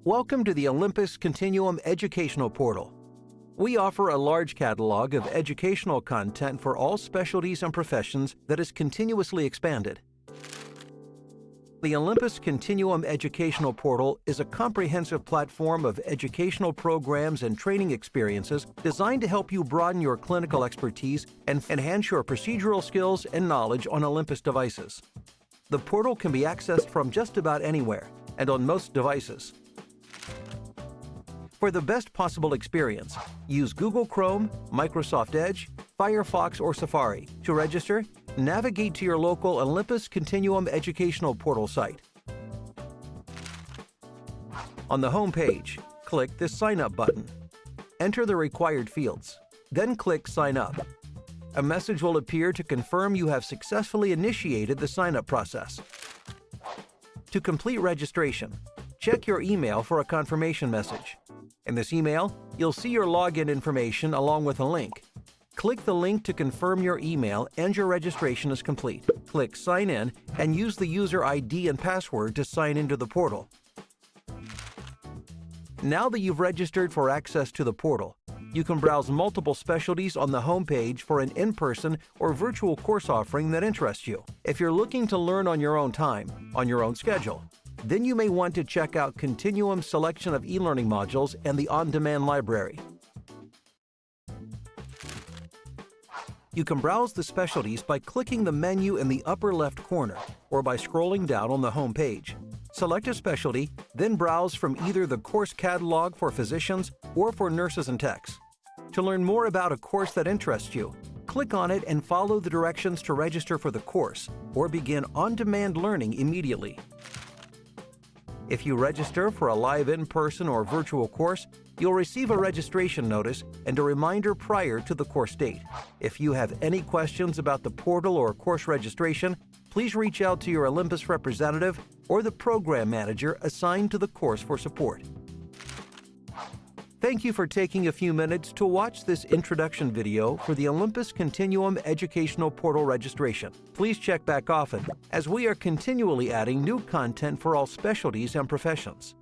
Welcome to the Olympus Continuum Educational Portal. We offer a large catalog of educational content for all specialties and professions that is continuously expanded. The Olympus Continuum Educational Portal is a comprehensive platform of educational programs and training experiences designed to help you broaden your clinical expertise and enhance your procedural skills and knowledge on Olympus devices. The portal can be accessed from just about anywhere and on most devices. For the best possible experience, use Google Chrome, Microsoft Edge, Firefox, or Safari. To register, navigate to your local Olympus Continuum Educational Portal site. On the home page, click the Sign Up button. Enter the required fields, then click Sign Up. A message will appear to confirm you have successfully initiated the sign-up process. To complete registration, check your email for a confirmation message. In this email, you'll see your login information along with a link. Click the link to confirm your email and your registration is complete. Click Sign In and use the user ID and password to sign into the portal. Now that you've registered for access to the portal, you can browse multiple specialties on the home page for an in-person or virtual course offering that interests you. If you're looking to learn on your own time, on your own schedule, then you may want to check out Continuum's selection of e-learning modules and the on-demand library. You can browse the specialties by clicking the menu in the upper left corner or by scrolling down on the home page. Select a specialty, then browse from either the course catalog for physicians or for nurses and techs. To learn more about a course that interests you, click on it and follow the directions to register for the course or begin on-demand learning immediately. If you register for a live in-person or virtual course, you'll receive a registration notice and a reminder prior to the course date. If you have any questions about the portal or course registration, please reach out to your Olympus representative or the program manager assigned to the course for support. Thank you for taking a few minutes to watch this introduction video for the Olympus Continuum Educational Portal registration. Please check back often, as we are continually adding new content for all specialties and professions.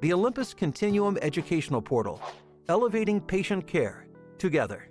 The Olympus Continuum Educational Portal, elevating patient care together.